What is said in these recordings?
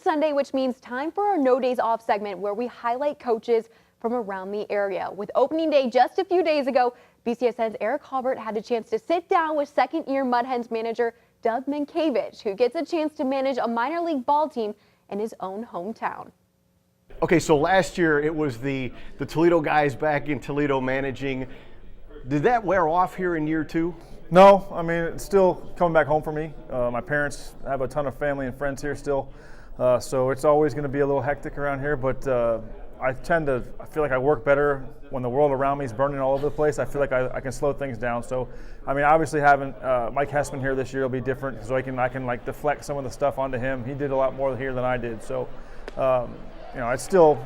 Sunday, which means time for our No Days Off segment where we highlight coaches from around the area. With opening day just a few days ago, BCSN's Eric Halbert had a chance to sit down with second-year Mud Hens manager Doug Mientkiewicz, who gets a chance to manage a minor league ball team in his own hometown. Okay, so last year it was the Toledo guys back in Toledo managing. Did that wear off here in year two? No, I mean, it's still coming back home for me. My parents have a ton of family and friends here still, so it's always going to be a little hectic around here, but I feel like I work better when the world around me is burning all over the place. I feel like I can slow things down. So, I mean, obviously having Mike Hessman here this year will be different, so I can like deflect some of the stuff onto him. He did a lot more here than I did, so you know, it's still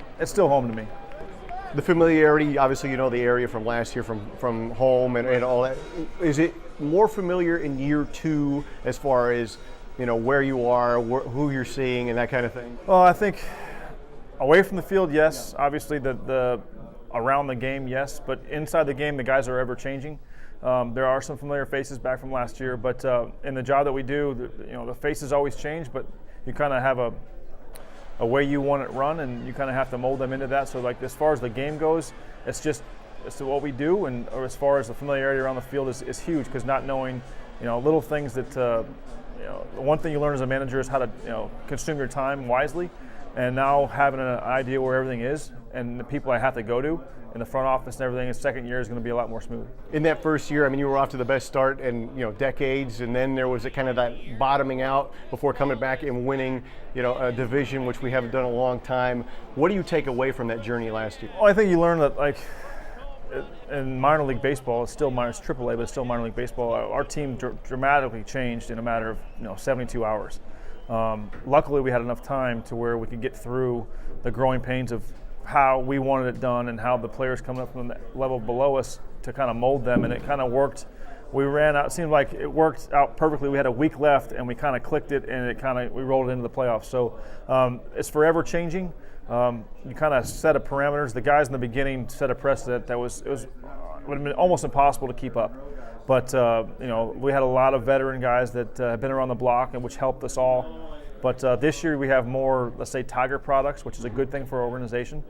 home to me. The familiarity, obviously you know the area from last year from home and all that. Is it more familiar in year two as far as, you know, where you are, who you're seeing and that kind of thing? Well, I think away from the field, yes. Obviously the around the game, yes. But inside the game, the guys are ever changing. There are some familiar faces back from last year, but in the job that we do, you know, the faces always change, but you kind of have a way you want it run, and you kind of have to mold them into that. So, like, as far as the game goes, it's what we do, and or as far as the familiarity around the field is huge, because not knowing, you know, little things that, you know, the one thing you learn as a manager is how to, you know, consume your time wisely, and now having an idea where everything is and the people I have to go to in the front office and everything, his second year is going to be a lot more smooth. In that first year, I mean, you were off to the best start in, you know, decades, and then there was a kind of that bottoming out before coming back and winning, you know, a division, which we haven't done in a long time. What do you take away from that journey last year? Well, I think you learn that, like, in minor league baseball, it's AAA, but it's still minor league baseball. Our team dramatically changed in a matter of, you know, 72 hours. Luckily, we had enough time to where we could get through the growing pains of how we wanted it done and how the players coming up from the level below us to kind of mold them, and it kind of worked. We ran out, it seemed like it worked out perfectly. We had a week left and we kind of clicked it, and we rolled it into the playoffs. So it's forever changing. You kind of set a parameters. The guys in the beginning set a precedent that would have been almost impossible to keep up. But you know, we had a lot of veteran guys that have been around the block, and which helped us all. But this year we have more, let's say, Tiger products, which is a good thing for our organization.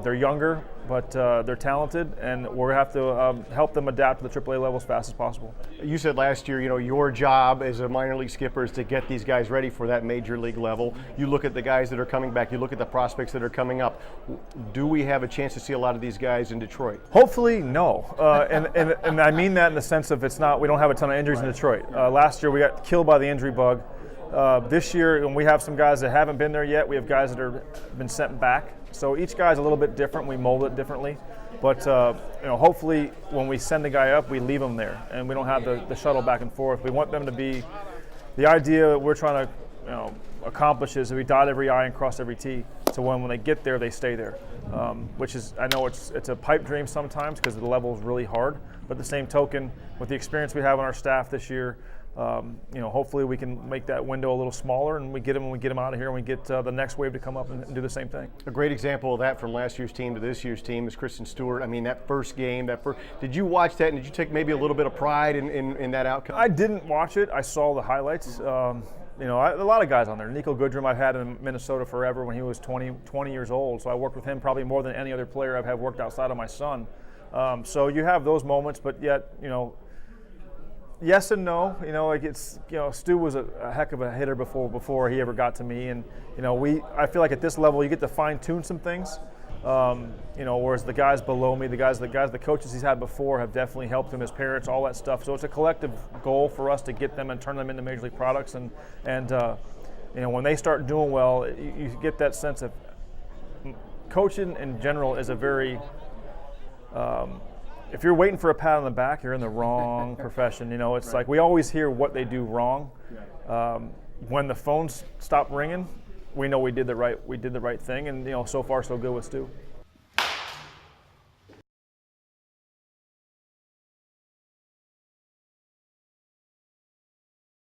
They're younger, but they're talented, and we're going to have to help them adapt to the AAA level as fast as possible. You said last year, you know, your job as a minor league skipper is to get these guys ready for that major league level. You look at the guys that are coming back, you look at the prospects that are coming up. Do we have a chance to see a lot of these guys in Detroit? Hopefully, no. And I mean that in the sense of we don't have a ton of injuries in Detroit. Last year we got killed by the injury bug. This year, when we have some guys that haven't been there yet, we have guys that have been sent back. So each guy's a little bit different. We mold it differently. But you know, hopefully, when we send a guy up, we leave him there, and we don't have the shuttle back and forth. We want them to be. The idea that we're trying to, you know, accomplish is that we dot every I and cross every T. So when they get there, they stay there. Which is, I know it's a pipe dream sometimes because the level is really hard. But the same token, with the experience we have on our staff this year, you know, hopefully we can make that window a little smaller, and we get them out of here, and we get the next wave to come up and do the same thing. A great example of that from last year's team to this year's team is Kristen Stewart. I mean, that first game, did you watch that, and did you take maybe a little bit of pride in that outcome? I didn't watch it. I saw the highlights. You know, a lot of guys on there. Nico Goodrum I've had in Minnesota forever when he was 20 years old, so I worked with him probably more than any other player I've had worked outside of my son. So you have those moments, but yet, you know, yes and no. You know, like it's, you know, Stu was a heck of a hitter before he ever got to me, and you know, I feel like at this level you get to fine tune some things. You know, whereas the guys below me, the coaches he's had before have definitely helped him, his parents, all that stuff. So it's a collective goal for us to get them and turn them into major league products, and you know, when they start doing well, you get that sense of coaching in general is a very if you're waiting for a pat on the back, you're in the wrong profession. You know, it's like we always hear what they do wrong. When the phones stop ringing, we know we did the right thing, and you know, so far so good with Stu.